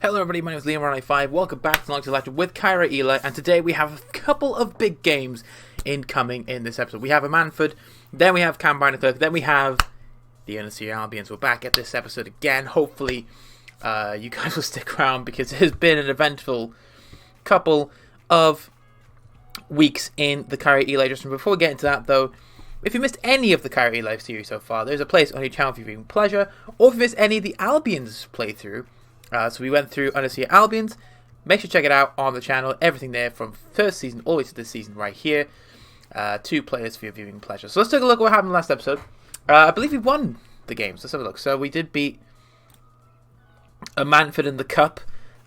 Hello everybody, my name is Liam195, welcome back to Long Elected with Kyra Eli, and today we have a couple of big games incoming in this episode. We have a Manford, then we have Cam Kirk, then we have the NSC Albions. We're back at this episode again. Hopefully you guys will stick around because it has been an eventful couple of weeks in the Kyra Eli. Just before we get into that though, if you missed any of the Kyra Eli series so far, there's a place on your channel for your viewing pleasure, or if you missed any of the Albions playthrough. So we went through Undersea Albions. Make sure to check it out on the channel. Everything there from first season all the way to this season right here. 2 players for your viewing pleasure. So let's take a look at what happened last episode. I believe we won the games. Let's have a look. So we did beat a Manford in the Cup.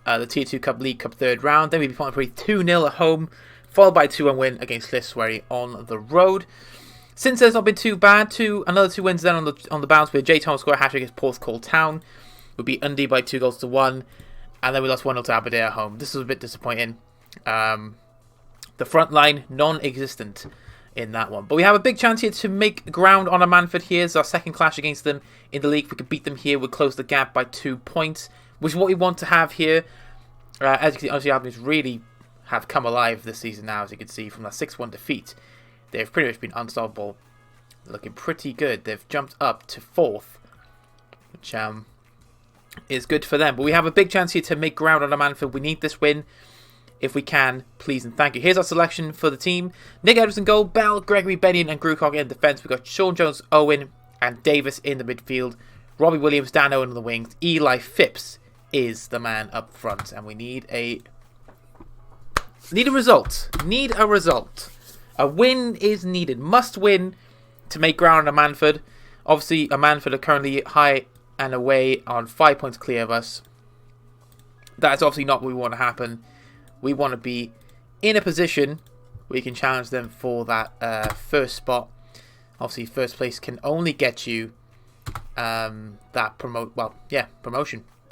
The Tier 2 Cup League Cup 3rd round. Then we beat Pontypridd 2-0 at home. Followed by a 2-1 win against Llanysweri on the road. Since there's not been too bad. Another 2 wins then on the bounce with Jay Thomas scored a hat-trick against Porthcawl Town. We beat Undy by 2-1, and then we lost 1-0 to Aberdare at home. This was a bit disappointing. The front line, non-existent in that one. But we have a big chance here to make ground on a Manford here. It's our second clash against them in the league. If we could beat them here, we'll close the gap by 2 points, which is what we want to have here. As you can see, honestly, Albions really have come alive this season now, as you can see, from that 6-1 defeat. They've pretty much been unstoppable. They're looking pretty good. They've jumped up to 4th, which is good for them. But we have a big chance here to make ground on a Manford. We need this win. If we can, please and thank you. Here's our selection for the team. Nick Edwards in goal, Bell, Gregory, Bennion and Grewcock in defence. We've got Sean Jones, Owen and Davis in the midfield. Robbie Williams, Dan Owen on the wings. Eli Phipps is the man up front. And we need a result. Need a result. A win is needed. Must win to make ground on a Manford. Obviously, a Manford are currently high and away on 5 points clear of us. That's obviously not what we want to happen. We want to be in a position where we can challenge them for that first spot. Obviously, first place can only get you promotion.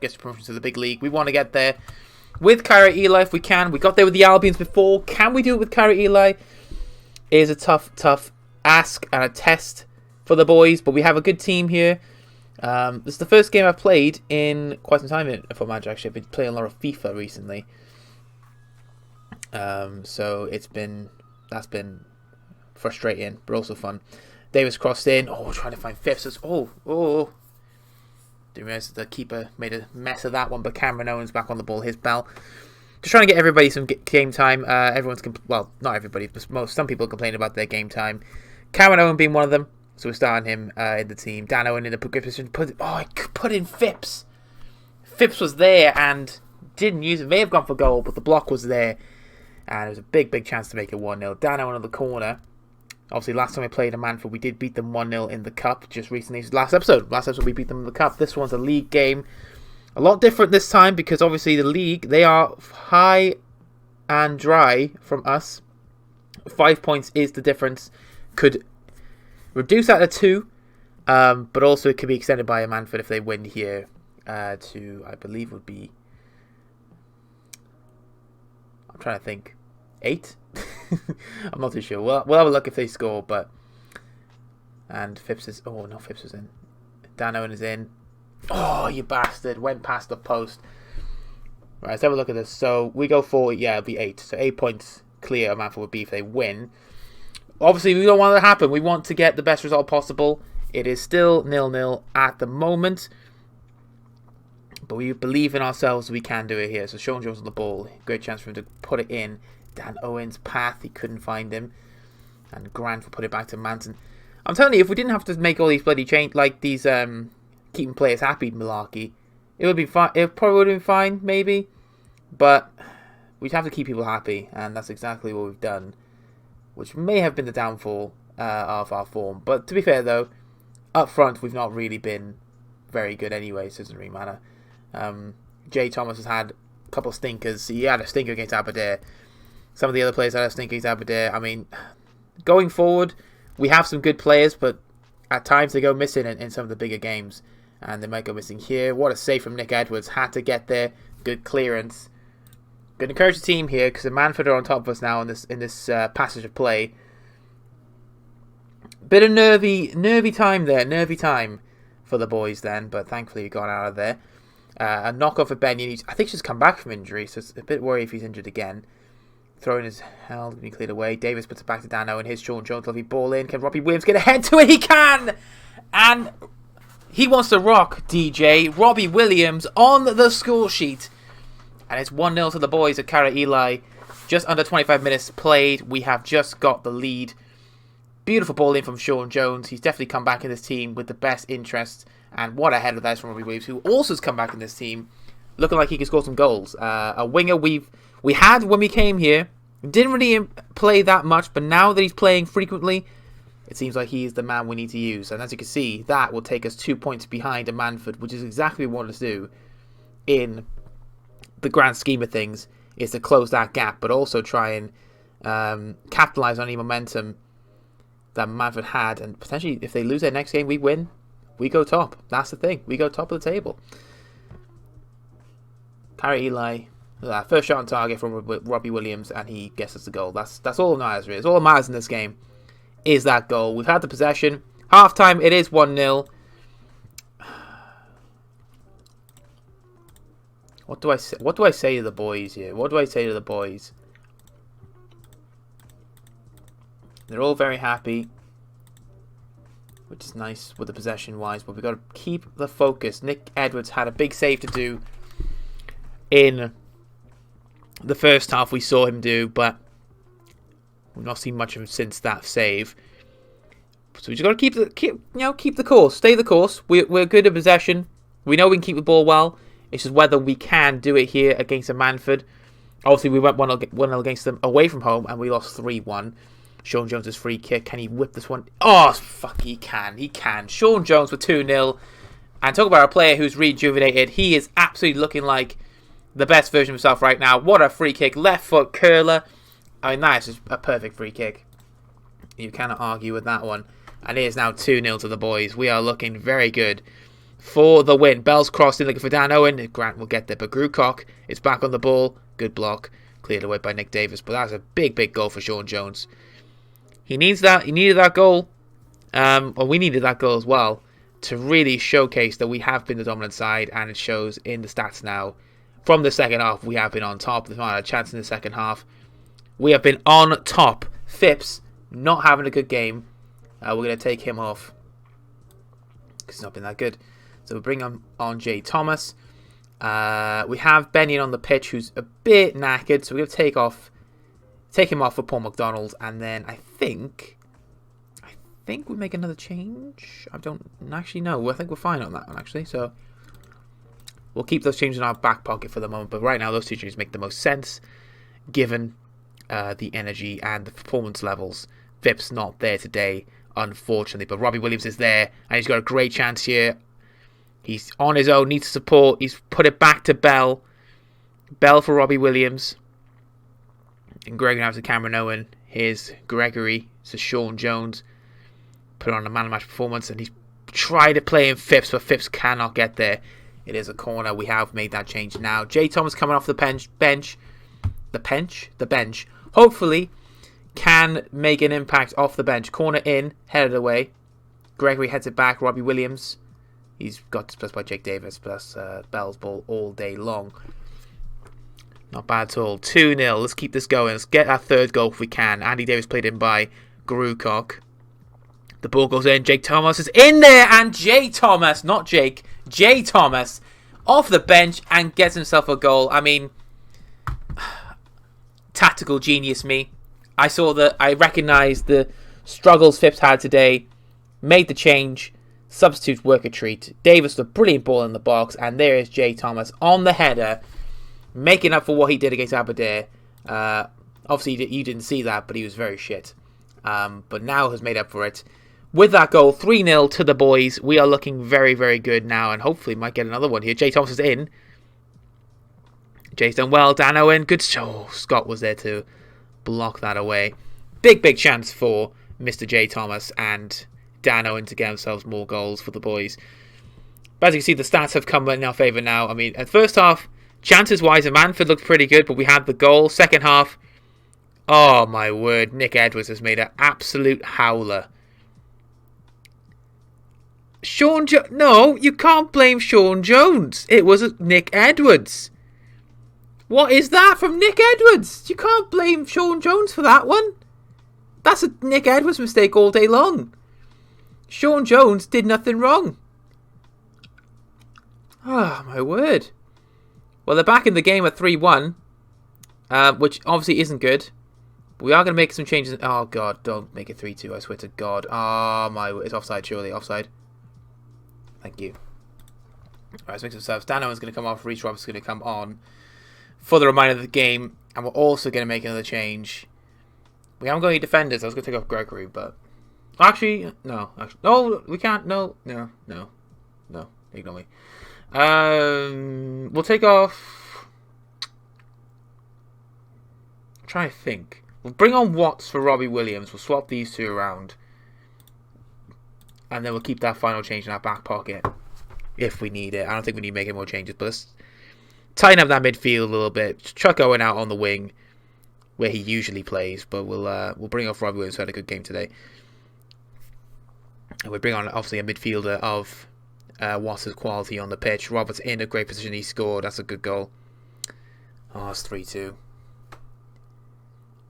Gets you promotion to the big league. We want to get there with Kyra Eli if we can. We got there with the Albions before. Can we do it with Kyra Eli? It is a tough ask and a test for the boys, but we have a good team here. This is the first game I've played in quite some time in Football Manager. Actually, I've been playing a lot of FIFA recently. So that's been frustrating, but also fun. Davis crossed in. Oh, trying to find Phipps. Didn't realise the keeper made a mess of that one, but Cameron Owens back on the ball. His bell. Just trying to get everybody some game time. Not everybody, but some people complain about their game time. Cameron Owen being one of them. So we're starting him in the team. Dan Owen in the good position. I put in Phipps. Phipps was there and didn't use it. May have gone for goal, but the block was there. And it was a big chance to make it 1-0. Dan Owen on the corner. Obviously, last time we played a Manford, we did beat them 1-0 in the Cup. Just recently. Last episode we beat them in the Cup. This one's a league game. A lot different this time because obviously the league, they are high and dry from us. 5 points is the difference. Could reduce that to 2, but also it could be extended by a Manford if they win here to, I believe, would be, I'm trying to think, 8? I'm not too sure. We'll have a look if they score, and Phipps is, Phipps was in. Dan Owen is in. Oh, you bastard, went past the post. Right, let's have a look at this. So we go for, it'll be 8. So 8 points clear a Manford would be if they win. Obviously, we don't want that to happen. We want to get the best result possible. It is still 0-0 at the moment. But we believe in ourselves. We can do it here. So Sean Jones on the ball. Great chance for him to put it in. Dan Owen's path. He couldn't find him. And Grant will put it back to Manson. I'm telling you, if we didn't have to make all these bloody change, like these keeping players happy malarkey, it would be fine. It probably would have been fine, maybe. But we'd have to keep people happy. And that's exactly what we've done. Which may have been the downfall of our form. But to be fair, though, up front, we've not really been very good anyway, so it doesn't really matter. Jay Thomas has had a couple of stinkers. He had a stinker against Aberdare. Some of the other players had a stinker against Aberdare. I mean, going forward, we have some good players, but at times they go missing in some of the bigger games. And they might go missing here. What a save from Nick Edwards. Had to get there. Good clearance. Going to encourage the team here because the Manford are on top of us now in this passage of play. Bit of nervy time there, nervy time for the boys then, but thankfully we got out of there. A knock-on for Benyon. I think he's just come back from injury, so it's a bit worried if he's injured again. Throwing his held, going to be cleared away. Davis puts it back to Dano, and here's Sean Jones. Lovely ball in. Can Robbie Williams get ahead to it? He can! And he wants to rock, DJ. Robbie Williams on the score sheet. And it's 1-0 to the boys at Cara Eli. Just under 25 minutes played. We have just got the lead. Beautiful ball in from Sean Jones. He's definitely come back in this team with the best interest. And what a header that is from Robbie Williams, who also has come back in this team, looking like he can score some goals. A winger we had when we came here. Didn't really play that much, but now that he's playing frequently, it seems like he is the man we need to use. And as you can see, that will take us 2 points behind a Manford, which is exactly what we want to do in the grand scheme of things, is to close that gap, but also try and capitalize on any momentum that Manford had. And potentially, if they lose their next game, we win. We go top. That's the thing. We go top of the table. Cara Eli. First shot on target from Robbie Williams, and he gets us the goal. That's all that matters, really. All that matters in this game is that goal. We've had the possession. Half time, it is 1-0. What do I say? What do I say to the boys here? What do I say to the boys? They're all very happy, which is nice with the possession-wise, but we've got to keep the focus. Nick Edwards had a big save to do in the first half. We saw him do, but we've not seen much of him since that save. So we just got to keep the course, stay the course. We're good at possession. We know we can keep the ball well. It's just whether we can do it here against a Manford. Obviously, we went 1-0 against them away from home, and we lost 3-1. Sean Jones' free kick. Can he whip this one? Oh, fuck, he can. He can. Sean Jones with 2-0. And talk about a player who's rejuvenated. He is absolutely looking like the best version of himself right now. What a free kick. Left foot curler. I mean, that is just a perfect free kick. You cannot argue with that one. And it is now 2-0 to the boys. We are looking very good for the win. Bell's crossed in looking for Dan Owen. Grant will get there. But Grucock is back on the ball. Good block. Cleared away by Nick Davis. But that's a big, big goal for Sean Jones. He needs that. He needed that goal. Well, we needed that goal as well to really showcase that we have been the dominant side, and it shows in the stats now. From the second half, we have been on top. There's not a chance in the second half. We have been on top. Phipps not having a good game. We're going to take him off because he's not been that good. So we'll bring on Jay Thomas. We have Benyon on the pitch, who's a bit knackered, so we're going to take him off for Paul McDonald, and then I think we make another change. I don't actually know. I think we're fine on that one, actually. So we'll keep those changes in our back pocket for the moment. But right now, those two changes make the most sense, given the energy and the performance levels. Phipps not there today, unfortunately. But Robbie Williams is there, and he's got a great chance here. He's on his own, needs support. He's put it back to Bell. Bell for Robbie Williams. And Gregory has to Cameron Owen. Here's Gregory. So Sean Jones put on a man-of-match performance, and he's tried to play in Phipps, but Phipps cannot get there. It is a corner. We have made that change now. Jay Thomas coming off the bench. The bench. Hopefully can make an impact off the bench. Corner in, headed away. Gregory heads it back. Robbie Williams. He's got displaced by Jake Davis, plus Bell's ball all day long. Not bad at all. 2-0. Let's keep this going. Let's get our third goal if we can. Andy Davis played in by Grucock. The ball goes in. Jake Thomas is in there. And Jay Thomas, not Jake, Jay Thomas, off the bench and gets himself a goal. I mean, tactical genius me. I recognised the struggles Phipps had today. Made the change. Substitute work a treat. Davis with a brilliant ball in the box. And there is Jay Thomas on the header, making up for what he did against Aberdeen. Obviously, you didn't see that, but he was very shit. But now has made up for it. With that goal, 3-0 to the boys. We are looking very, very good now, and hopefully might get another one here. Jay Thomas is in. Jay's done well. Dan Owen, good. Oh, Scott was there to block that away. Big, big chance for Mr. Jay Thomas and Dan Owen to get themselves more goals for the boys. But as you can see, the stats have come in our favour now. I mean, at first half, chances-wise, Manford looked pretty good, but we had the goal. Second half, oh my word, Nick Edwards has made an absolute howler. No, you can't blame Sean Jones. It was Nick Edwards. What is that from Nick Edwards? You can't blame Sean Jones for that one. That's a Nick Edwards mistake all day long. Sean Jones did nothing wrong. Ah, my word. Well, they're back in the game at 3-1, which obviously isn't good. But we are going to make some changes. Oh, God, don't make it 3-2, I swear to God. Oh, my word. It's offside, surely. Offside. Thank you. Alright, let's make some subs. Dan Owen's going to come off. Reece Roberts is going to come on for the remainder of the game. And we're also going to make another change. We haven't got any defenders. I was going to take off Gregory, but... Actually, no. No, we can't. No. Ignore me. We'll take off... I'm trying to think. We'll bring on Watts for Robbie Williams. We'll swap these two around. And then we'll keep that final change in our back pocket. If we need it. I don't think we need to make any more changes. But let's tighten up that midfield a little bit. Chuck Owen out on the wing. Where he usually plays. But we'll bring off Robbie Williams, who had a good game today. And we'll bring on, obviously, a midfielder of Watts' quality on the pitch. Roberts in a great position. He scored. That's a good goal. Oh, it's 3-2.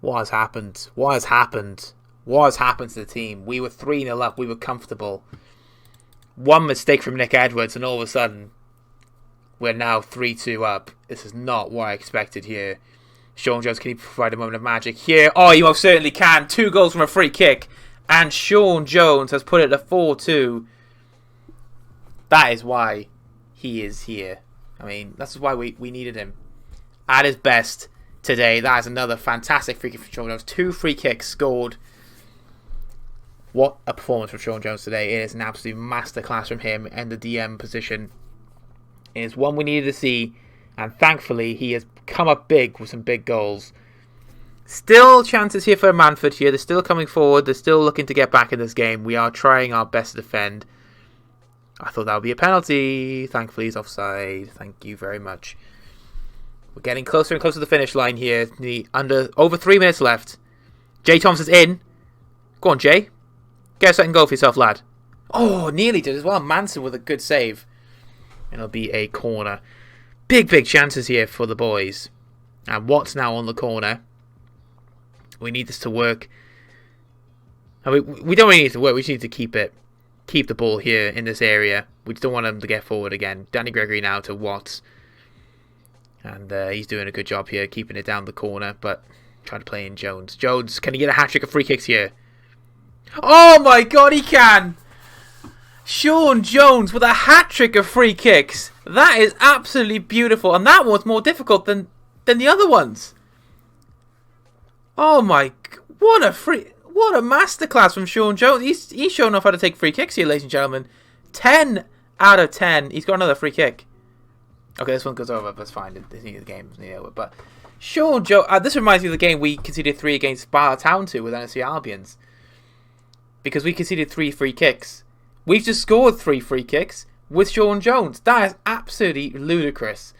What has happened? What has happened? What has happened to the team? We were 3-0 up. We were comfortable. One mistake from Nick Edwards, and all of a sudden, we're now 3-2 up. This is not what I expected here. Sean Jones, can he provide a moment of magic here? Oh, he most certainly can. 2 goals from a free kick. And Sean Jones has put it at 4-2. That is why he is here. I mean, that's why we needed him. At his best today. That is another fantastic free kick from Sean Jones. 2 free kicks scored. What a performance from Sean Jones today. It is an absolute masterclass from him, and the DM position is one we needed to see, and thankfully he has come up big with some big goals. Still chances here for Manford here. They're still coming forward. They're still looking to get back in this game. We are trying our best to defend. I thought that would be a penalty. Thankfully he's offside. Thank you very much. We're getting closer and closer to the finish line here. Over 3 minutes left. Jay Thompson's in. Go on, Jay. Get a second goal for yourself, lad. Oh, nearly did as well. Manson with a good save. And it'll be a corner. Big chances here for the boys. And Watts now on the corner. We need this to work. I mean, we don't really need it to work. We just need to keep the ball here in this area. We just don't want them to get forward again. Danny Gregory now to Watts. And he's doing a good job here, keeping it down the corner. But trying to play in Jones. Jones, can he get a hat-trick of free kicks here? Oh my God, he can! Sean Jones with a hat-trick of free kicks. That is absolutely beautiful. And that one's more difficult than the other ones. Oh my... What a masterclass from Sean Jones. He's shown off how to take free kicks here, ladies and gentlemen. 10 out of 10. He's got another free kick. Okay, this one goes over, but it's fine. The game is nearly over. But Sean Jones... this reminds me of the game we conceded 3 against Sparta Town 2 with NSC Albions. Because we conceded 3 free kicks. We've just scored 3 free kicks with Sean Jones. That is absolutely ludicrous.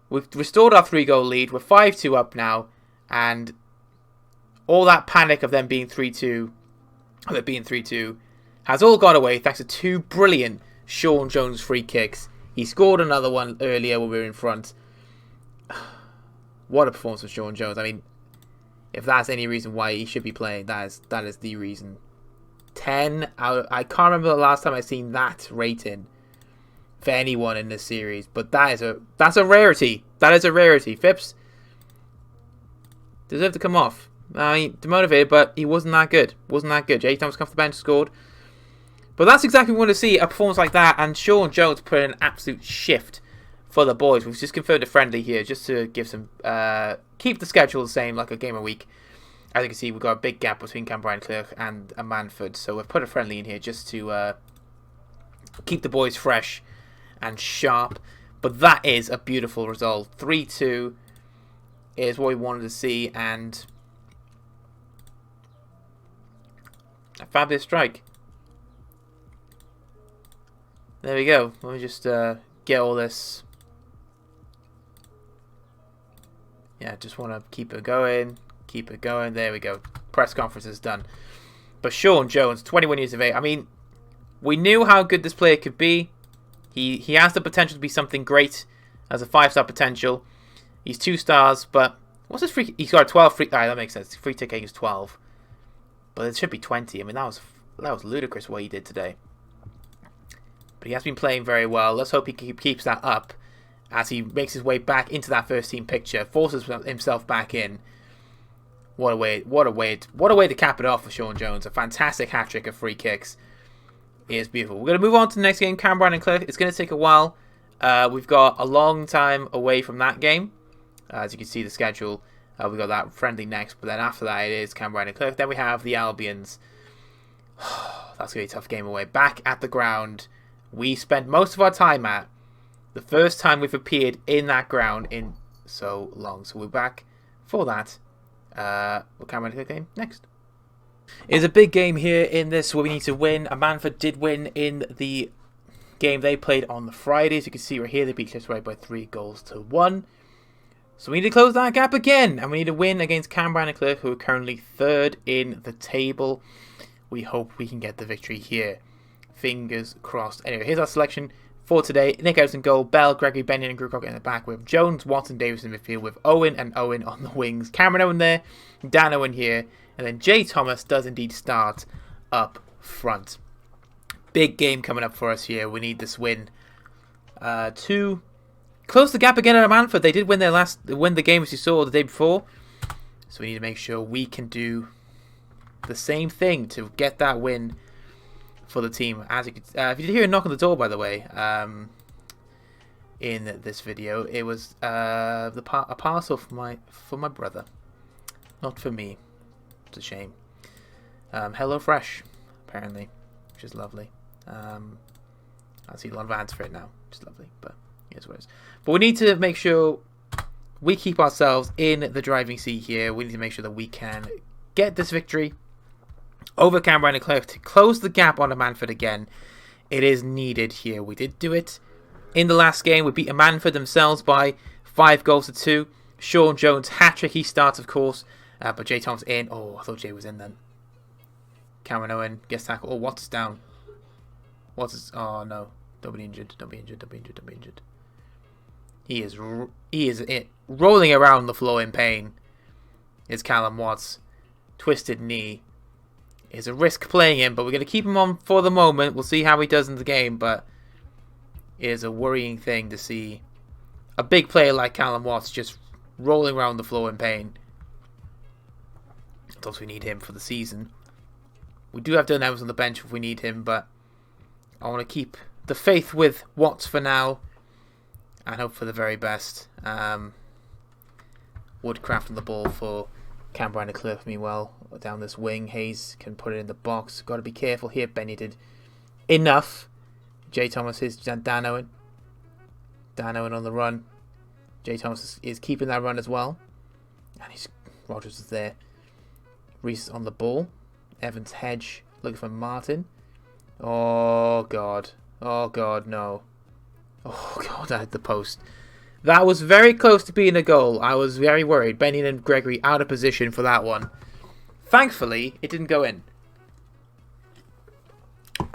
We've restored our 3-goal lead. We're 5-2 up now. And all that panic of them being 3-2, has all gone away thanks to 2 brilliant Sean Jones free kicks. He scored another one earlier when we were in front. What a performance from Sean Jones. I mean, if that's any reason why he should be playing, that is the reason. 10 out. I can't remember the last time I've seen that rating for anyone in this series, but that's a rarity. That is a rarity. Phipps deserved to come off. I mean, demotivated, but he wasn't that good. Jay Thomas come off the bench, scored. But that's exactly what we want to see, a performance like that, and Sean Jones put in an absolute shift for the boys. We've just confirmed a friendly here, just to give some keep the schedule the same, like a game a week. As you can see, we've got a big gap between Cambrian Clerk and a Manford. So we've put a friendly in here just to keep the boys fresh and sharp. But that is a beautiful result. 3-2 is what we wanted to see. And a fabulous strike. There we go. Let me just get all this. Yeah, just want to keep it going. Keep it going. There we go. Press conference is done. But Sean Jones, 21 years of age. I mean, We knew how good this player could be. He has the potential to be something great. Has a 5-star potential. He's 2 stars, but what's his free? He's got a 12 free. That makes sense. Free ticket is 12, but it should be 20. I mean, that was ludicrous what he did today. But he has been playing very well. Let's hope he keeps that up as he makes his way back into that first team picture, forces himself back in. What a way to cap it off for Sean Jones. A fantastic hat trick of free kicks. It is beautiful. We're going to move on to the next game, Cambridge and Clerk. It's going to take a while. We've got a long time away from that game. As you can see the schedule, we've got that friendly next, but then after that it is Cambridge and Clerk. Then we have the Albions. That's going to be a tough game away. Back at the ground we spent most of our time at. The first time we've appeared in that ground in so long. So we're back for that. We'll Cambridge and Clerk game next. It's a big game here in this where we need to win. Manford did win in the game they played on the Friday. As you can see right here, they beat Clifton by 3-1. So we need to close that gap again. And we need to win against Cambridge and Clerk, who are currently 3rd in the table. We hope we can get the victory here. Fingers crossed. Anyway, here's our selection for today. Nick Evans in goal, Bell, Gregory, Benyon and Grewcock in the back with Jones, Watson, Davis in midfield with Owen and Owen on the wings. Cameron Owen there, Dan Owen here. And then Jay Thomas does indeed start up front. Big game coming up for us here. We need this win to close the gap again at Manford. They did win the game as you saw the day before. So we need to make sure we can do the same thing to get that win for the team. As you could, if you did hear a knock on the door, by the way, in this video, it was a parcel for my brother, not for me. It's a shame. Hello Fresh, apparently, which is lovely. I see a lot of ads for it now, which is lovely, but here's what it is. But we need to make sure we keep ourselves in the driving seat here. We need to make sure that we can get this victory over Cambridge and Clerk to close the gap on Manford again. It is needed here. We did do it in the last game. We beat Manford themselves by 5-2. Sean Jones hat-trick. He starts, of course. But Jay Thomas in. Oh, I thought Jay was in then. Cameron Owen gets tackled. Oh, Watts is down. Watts is... Oh, no. Don't be injured. Don't be injured. Don't be injured. Don't be injured. He is rolling around the floor in pain. Is Callum Watts. Twisted knee. It's a risk playing him, but we're going to keep him on for the moment. We'll see how he does in the game, but it is a worrying thing to see a big player like Callum Watts just rolling around the floor in pain. Of course, we need him for the season. We do have Dylan Evans on the bench if we need him, but I want to keep the faith with Watts for now and hope for the very best. Woodcraft on the ball for Cambridge and Clerk meanwhile down this wing. Hayes can put it in the box. Got to be careful here. Benny did enough. Jay Thomas is Dan Owen. Dan Owen on the run. Jay Thomas is keeping that run as well. And Rogers is there. Reese on the ball. Evans hedge looking for Martin. Oh god. Oh god, no. Oh god, I had the post. That was very close to being a goal. I was very worried. Benyon and Gregory out of position for that one. Thankfully, it didn't go in.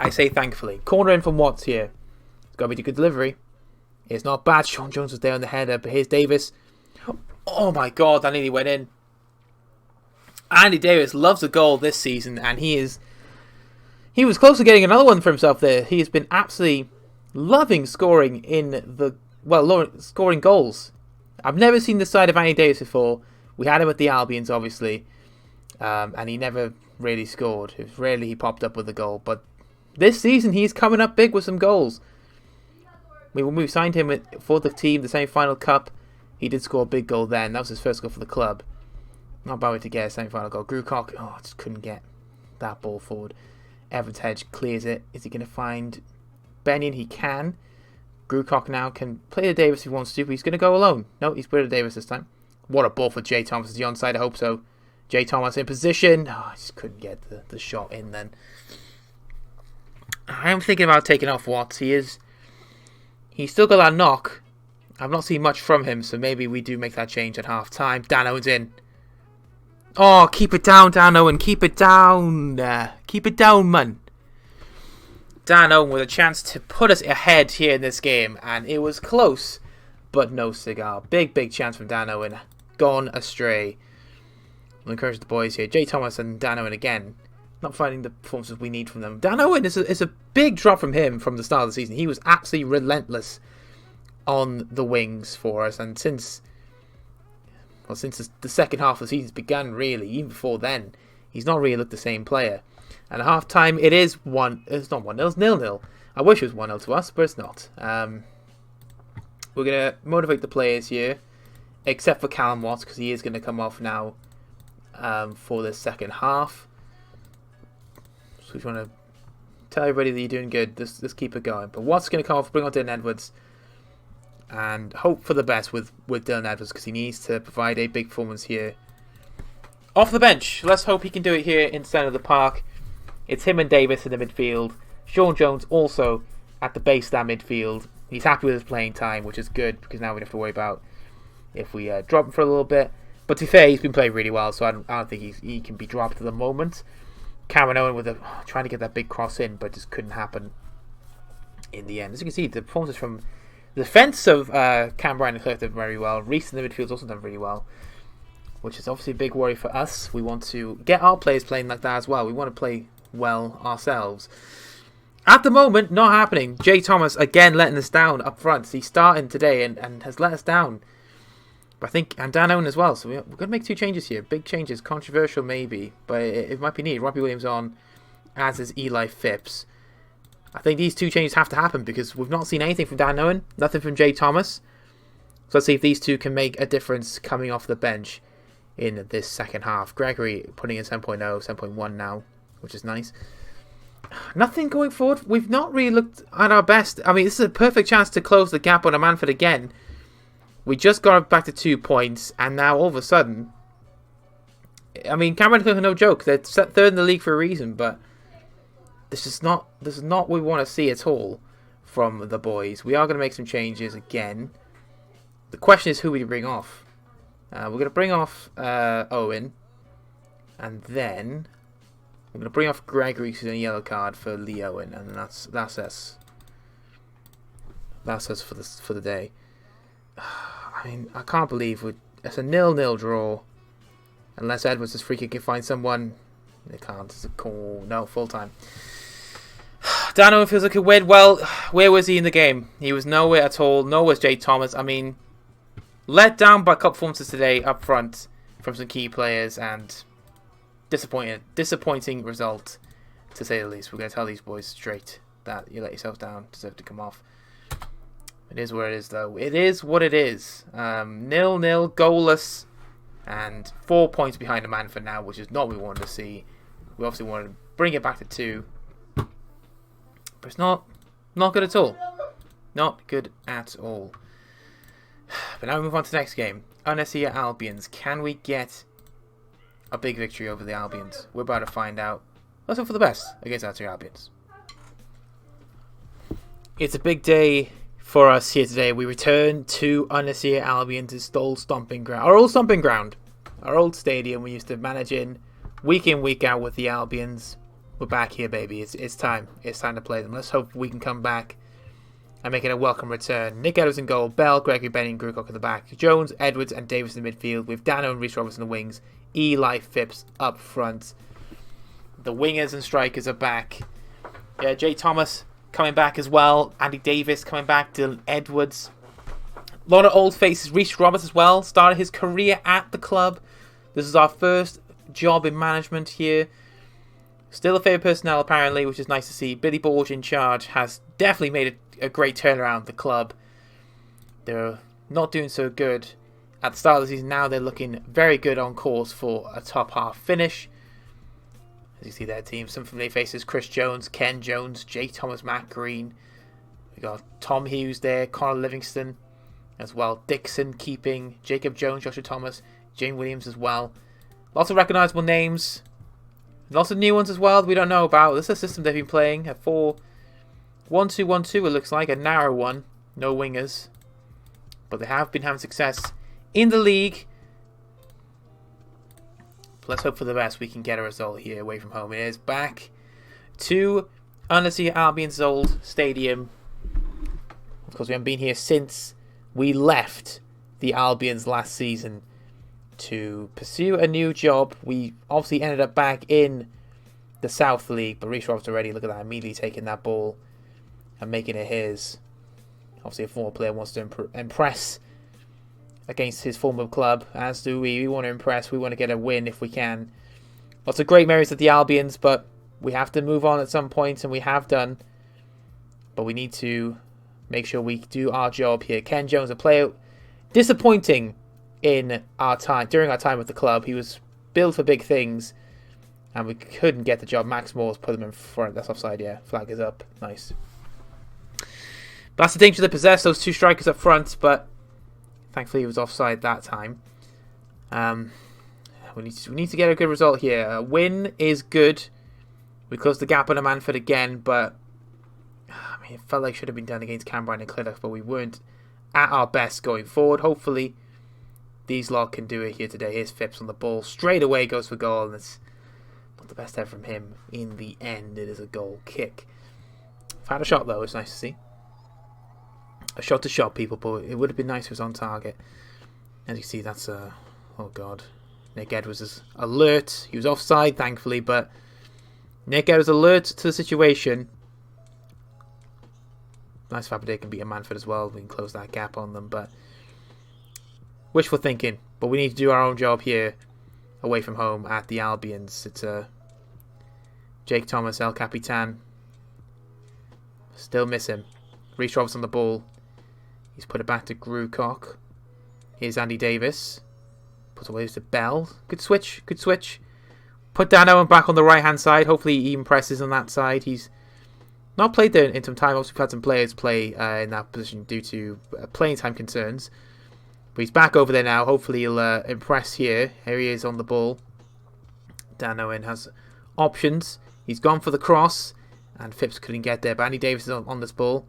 I say thankfully. Corner in from Watts here. It's got to be a good delivery. It's not bad. Sean Jones was there on the header, but here's Davis. Oh my god, that nearly went in. Andy Davis loves a goal this season, and he was close to getting another one for himself there. He has been absolutely loving scoring scoring goals. I've never seen the side of Andy Davis before. We had him at the Albions, obviously, and he never really scored. It was rarely he popped up with a goal, but this season he's coming up big with some goals. When we signed him for the team, the semi-final cup, he did score a big goal then. That was his first goal for the club. Not bad way to get a semi-final goal. Grewcock, just couldn't get that ball forward. Evans Hedge clears it. Is he going to find Benyon? He can. Grewcock now can play to Davis if he wants to, but he's going to go alone. No, he's put it to Davis this time. What a ball for Jay Thomas. Is he onside? I hope so. Jay Thomas in position. I just couldn't get the shot in then. I am thinking about taking off Watts. He's still got that knock. I've not seen much from him, so maybe we do make that change at half time. Dan Owen's in. Oh, keep it down, Dan Owen. Keep it down. Keep it down, man. Dan Owen with a chance to put us ahead here in this game, and it was close, but no cigar. Big chance from Dan Owen, gone astray. I'll encourage the boys here. Jay Thomas and Dan Owen again, not finding the performances we need from them. Dan Owen is a big drop from him from the start of the season. He was absolutely relentless on the wings for us, and since the second half of the season began, really, even before then, he's not really looked the same player. And at half time, it's not 1-0, it's 0-0. I wish it was 1-0 to us, but it's not. We're going to motivate the players here, except for Callum Watts, because he is going to come off now for the second half. So we just want to tell everybody that you're doing good. Just keep it going. But Watts is going to come off, bring on Dylan Edwards, and hope for the best with Dylan Edwards, because he needs to provide a big performance here. Off the bench, let's hope he can do it here in the centre of the park. It's him and Davis in the midfield. Sean Jones also at the base of that midfield. He's happy with his playing time, which is good, because now we don't have to worry about if we drop him for a little bit. But to be fair, he's been playing really well, so I don't think he can be dropped at the moment. Cameron Owen trying to get that big cross in, but just couldn't happen in the end. As you can see, the performances from the defence of Cam Bryan and Clerk did very well. Reece in the midfield's also done really well, which is obviously a big worry for us. We want to get our players playing like that as well. We want to play well ourselves. At the moment, not happening. Jay Thomas again letting us down up front. He's starting today and has let us down. But I think, and Dan Owen as well. So we're going to make 2 changes here. Big changes, controversial maybe, but it might be needed. Robbie Williams on, as is Eli Phipps. I think these 2 changes have to happen because we've not seen anything from Dan Owen, nothing from Jay Thomas. So let's see if these 2 can make a difference coming off the bench in this second half. Gregory putting in 7.0, 7.1 now, which is nice. Nothing going forward. We've not really looked at our best. I mean, this is a perfect chance to close the gap on a Manford again. We just got back to 2 points, and now all of a sudden, I mean, Cameron Clerk are no joke. They're set 3rd in the league for a reason, but this is not what we want to see at all from the boys. We are going to make some changes again. The question is who we bring off. We're going to bring off Owen, and then we're going to bring off Gregory, who's in a yellow card, for Lee Owen, and that's us. That's us for the day. I mean, I can't believe it's a 0-0 draw. Unless Edwards is free kick can find someone. They can't. It's a call. No, full time. Dan Owen feels like a win. Well, where was he in the game? He was nowhere at all. Nowhere's Jay Thomas. I mean, let down by cup performances today up front from some key players, and disappointing result, to say the least. We're going to tell these boys straight that you let yourself down, deserve to come off. It is what it is, though. It is what it is. 0-0, goalless, and 4 points behind the Manford now, which is not what we wanted to see. We obviously wanted to bring it back to 2, but it's not good at all. Not good at all. But now we move on to the next game. Unessia Albions. Can we get a big victory over the Albions? We're about to find out. Let's hope for the best against Unessia Albions. It's a big day for us here today. We return to Unessia Albion's old stomping ground. Our old stomping ground. Our old stadium we used to manage in week out with the Albions. We're back here, baby. It's time. It's time to play them. Let's hope we can come back and make it a welcome return. Nick Edwards in goal. Bell, Gregory, Benny and Grewcock at the back. Jones, Edwards and Davis in the midfield with Dano and Reece Roberts in the wings. Eli Phipps up front. The wingers and strikers are back. Yeah, Jay Thomas coming back as well. Andy Davis coming back. Dylan Edwards. A lot of old faces. Reece Roberts as well. Started his career at the club. This is our first job in management here. Still a favourite personnel apparently, which is nice to see. Billy Borge in charge has definitely made a great turnaround at the club. They're not doing so good at the start of the season. Now they're looking very good on course for a top half finish. As you see their team, some familiar faces: Chris Jones, Ken Jones, Jay Thomas, Matt Green. We got Tom Hughes there, Connor Livingston as well, Dixon keeping, Jacob Jones, Joshua Thomas, Jane Williams as well. Lots of recognisable names. Lots of new ones as well that we don't know about. This is a system they've been playing. A 4-1-2-1-2 it looks like. A narrow one. No wingers. But they have been having success in the league. Let's hope for the best. We can get a result here away from home. It is back to Honestly, Albion's old stadium. Of course, we haven't been here since we left the Albions last season to pursue a new job. We obviously ended up back in the South League, but Reece Roberts already, look at that, immediately taking that ball and making it his. Obviously, a former player wants to impress against his former club, as do we. We want to impress. We want to get a win if we can. Lots of great memories at the Albions, but we have to move on at some point, and we have done. But we need to make sure we do our job here. Ken Jones, a player disappointing in our time during our time with the club. He was built for big things, and we couldn't get the job. Max Moore's put him in front. That's offside, yeah. Flag is up. Nice. But that's the danger they possess, those two strikers up front, but thankfully he was offside that time. We need to get a good result here. A win is good. We closed the gap on a Manford again, but I mean, it felt like it should have been done against Cambridge and Clydach, but we weren't at our best going forward. Hopefully, these lot can do it here today. Here's Phipps on the ball. Straight away goes for goal, and it's not the best ever from him. In the end, it is a goal kick. I've had a shot, though. It's nice to see. A shot to shot, people, but it would have been nice if it was on target. As you see, that's a... Oh, God. Nick Edwards is alert. He was offside, thankfully, but Nick Edwards alert to the situation. Nice Faberday can beat a Manford as well. We can close that gap on them, but wishful thinking. But we need to do our own job here away from home at the Albions. It's Jake Thomas, El Capitan. Still miss him. Reece Roberts on the ball. He's put it back to Grucock. Here's Andy Davis. Puts away to Bell. Good switch. Good switch. Put Dan Owen back on the right-hand side. Hopefully he impresses on that side. He's not played there in some time. Also, we've had some players play in that position due to playing time concerns. But he's back over there now. Hopefully he'll impress here. Here he is on the ball. Dan Owen has options. He's gone for the cross. And Phipps couldn't get there. But Andy Davis is on this ball.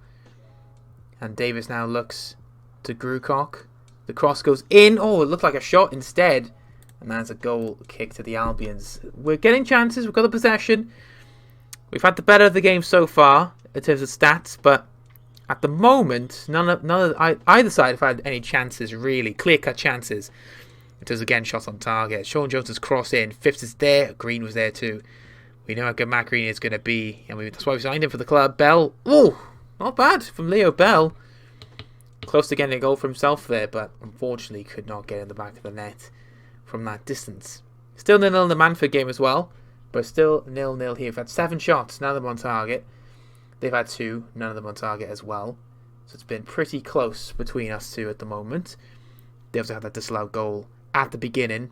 And Davis now looks to Grucock. The cross goes in. Oh, it looked like a shot instead. And that's a goal kick to the Albions. We're getting chances. We've got the possession. We've had the better of the game so far in terms of stats. But at the moment, none of either side have had any chances, really. Clear-cut chances. It was, again, shots on target. Sean Jones' cross in. Phipps is there. Green was there too. We know how good Matt Green is going to be. And that's why we signed him for the club. Bell. Oh! Not bad from Leo Bell. Close to getting a goal for himself there, but unfortunately could not get in the back of the net from that distance. Still 0-0 in the Manford game as well, but still 0-0 here. We've had 7 shots, none of them on target. They've had 2, none of them on target as well. So it's been pretty close between us two at the moment. They also had that disallowed goal at the beginning,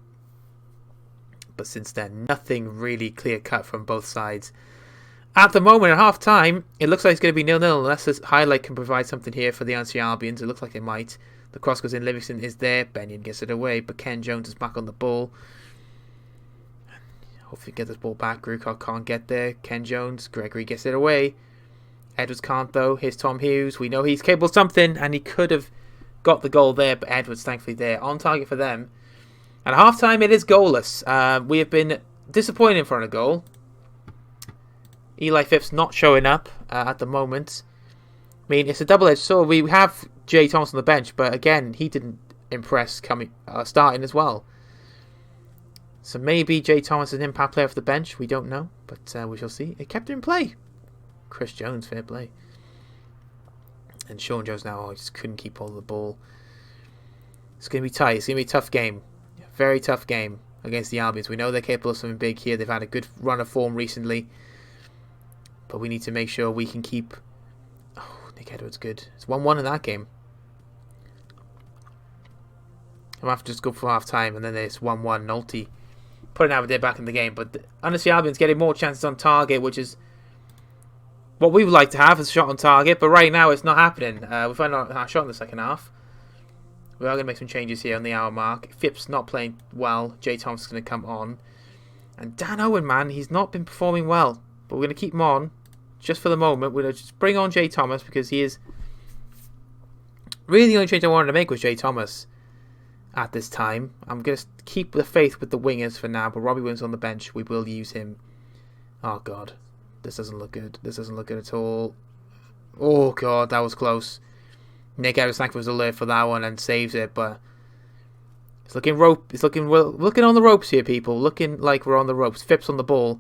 but since then, nothing really clear-cut from both sides. At the moment, at half-time, it looks like it's going to be 0-0 unless this highlight can provide something here for the NC Albions. It looks like it might. The cross goes in. Livingston is there. Benyon gets it away, but Ken Jones is back on the ball. Hopefully get this ball back. Grucock can't get there. Ken Jones. Gregory gets it away. Edwards can't, though. Here's Tom Hughes. We know he's capable of something, and he could have got the goal there, but Edwards, thankfully, there. On target for them. At half-time, it is goalless. We have been disappointed in front of goal. Eli Phipps not showing up at the moment. I mean, it's a double-edged sword. We have Jay Thomas on the bench, but again, he didn't impress starting as well. So maybe Jay Thomas is an impact player for the bench. We don't know, but we shall see. It kept him in play. Chris Jones, fair play. And Sean Jones now, he just couldn't keep hold of the ball. It's going to be tight. It's going to be a tough game. Very tough game against the Albions. We know they're capable of something big here. They've had a good run of form recently. But we need to make sure we can keep... Oh, Nick Edwards good. It's 1-1 in that game. I'll have to just go for half-time, and then there's 1-1. Nolte putting Aberdeen back in the game. But honestly, Albion's getting more chances on target, which is what we would like to have as a shot on target. But right now, it's not happening. We've had our shot in the second half. We are going to make some changes here on the hour mark. Phipps not playing well. Jay Thomas is going to come on. And Dan Owen, man, he's not been performing well. But we're going to keep him on just for the moment. We're going to just bring on Jay Thomas because he is really the only change I wanted to make was Jay Thomas at this time. I'm going to keep the faith with the wingers for now, but Robbie Williams on the bench. We will use him. Oh, God. This doesn't look good. This doesn't look good at all. Oh god, that was close. Nick Evans was alert for that one and saves it, but it's looking looking on the ropes here, people. Looking like we're on the ropes. Phipps on the ball.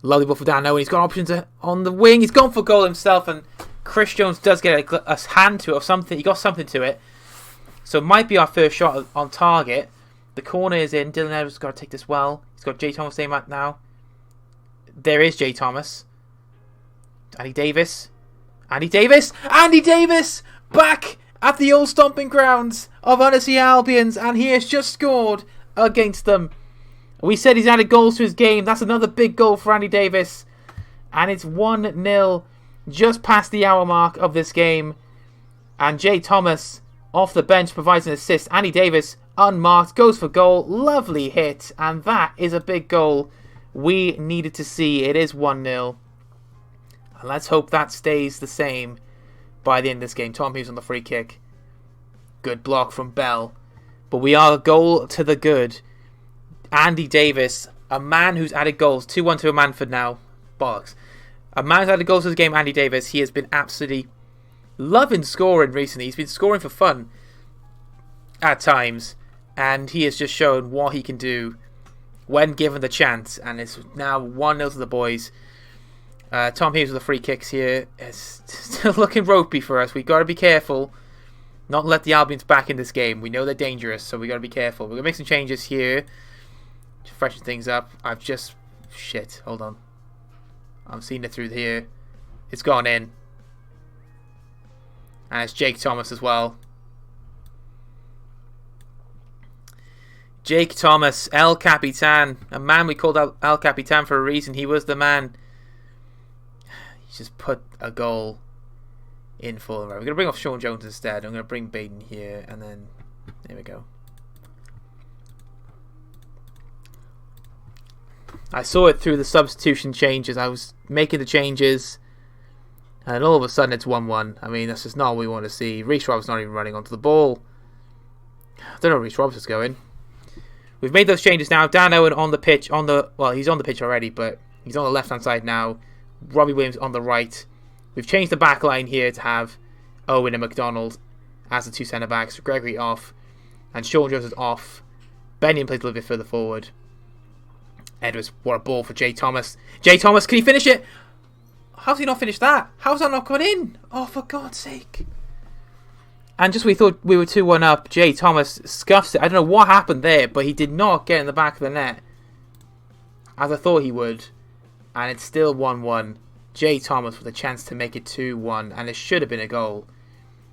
Lovely ball for Dan Owen. He's got options on the wing. He's gone for goal himself, and Chris Jones does get a hand to it or something. He got something to it. So it might be our first shot on target. The corner is in. Dylan Edwards has got to take this well. He's got Jay Thomas staying back now. There is Jay Thomas. Andy Davis. Andy Davis! Andy Davis! Back at the old stomping grounds of Undersea Albions, and he has just scored against them. We said he's added goals to his game. That's another big goal for Andy Davis. And it's 1-0 just past the hour mark of this game. And Jay Thomas off the bench provides an assist. Andy Davis unmarked, goes for goal. Lovely hit. And that is a big goal we needed to see. It is 1-0. And let's hope that stays the same by the end of this game. Tom Hughes on the free kick. Good block from Bell. But we are a goal to the good. Andy Davis, a man who's added goals. 2-1 to a Manford now. Bollocks. A man who's added goals to his game, Andy Davis. He has been absolutely loving scoring recently. He's been scoring for fun at times. And he has just shown what he can do when given the chance. And it's now 1-0 to the boys. Tom Hughes with the free kicks here. It's still looking ropey for us. We've got to be careful. Not let the Albions back in this game. We know they're dangerous, so we've got to be careful. We're going to make some changes here to freshen things up. Shit, hold on. I'm seeing it through here. It's gone in. And it's Jake Thomas as well. Jake Thomas, El Capitan. A man we called El Capitan for a reason. He was the man. He's just put a goal in for them. Right, we're going to bring off Sean Jones instead. I'm going to bring Baden here. And then, there we go. I saw it through the substitution changes. I was making the changes, and all of a sudden it's 1-1. I mean, that's just not what we want to see. Reece Roberts not even running onto the ball. I don't know where Reece Roberts is going. We've made those changes now. Dan Owen on the pitch. Well, he's on the pitch already, but he's on the left-hand side now. Robbie Williams on the right. We've changed the back line here to have Owen and McDonald as the two centre-backs. Gregory off, and Sean Jones is off. Benyon plays a little bit further forward. Edwards, what a ball for Jay Thomas. Jay Thomas, can he finish it? How's he not finished that? How's that not gone in? Oh, for God's sake. And just when we thought we were 2-1 up, Jay Thomas scuffs it. I don't know what happened there, but he did not get in the back of the net as I thought he would. And it's still 1-1. Jay Thomas with a chance to make it 2-1, and it should have been a goal.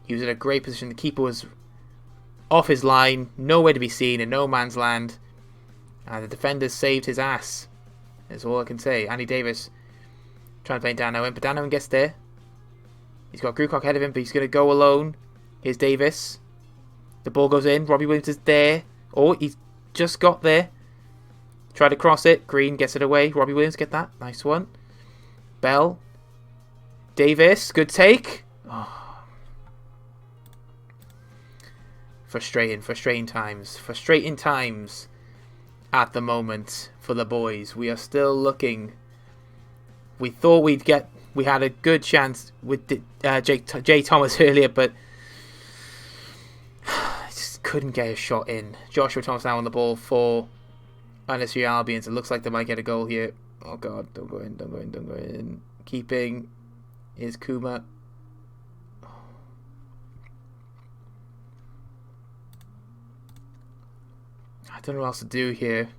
He was in a great position. The keeper was off his line, nowhere to be seen, in no man's land. And the defenders saved his ass. That's all I can say. Andy Davis trying to play Dan Owen, but Dan Owen gets there. He's got Grewcock ahead of him, but he's going to go alone. Here's Davis. The ball goes in. Robbie Williams is there. Oh, he's just got there. Tried to cross it. Green gets it away. Robbie Williams, get that. Nice one. Bell. Davis. Good take. Oh. Frustrating times. Frustrating times at the moment for the boys. We are still looking. We thought we had a good chance with Jay Thomas earlier, but just couldn't get a shot in. Joshua Thomas now on the ball for Undersea Albions. It looks like they might get a goal here. Oh god, don't go in. Keeping is Kuma. I don't know what else to do here.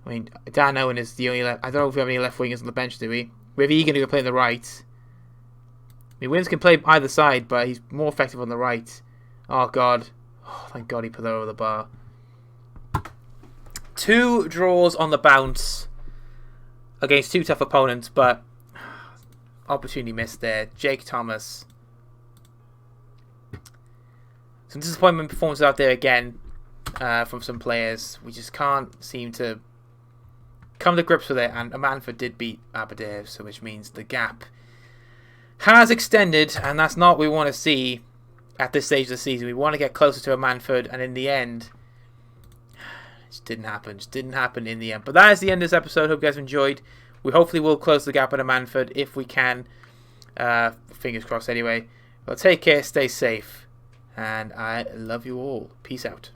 I mean, Dan Owen is the only I don't know if we have any left wingers on the bench, do we? We have Egan who can play on the right. I mean, Williams can play either side, but he's more effective on the right. Oh god. Oh, thank god he put that over the bar. 2 draws on the bounce against 2 tough opponents, but opportunity missed there. Jake Thomas. Some disappointment performances out there again from some players. We just can't seem to come to grips with it, and Manford did beat Aberdeen, so which means the gap has extended, and that's not what we want to see at this stage of the season. We want to get closer to a Manford, and in the end, it just didn't happen. Just didn't happen in the end. But that is the end of this episode. Hope you guys enjoyed We hopefully will close the gap at a Manford if we can. Fingers crossed anyway. Well, take care, stay safe, and I love you all. Peace out.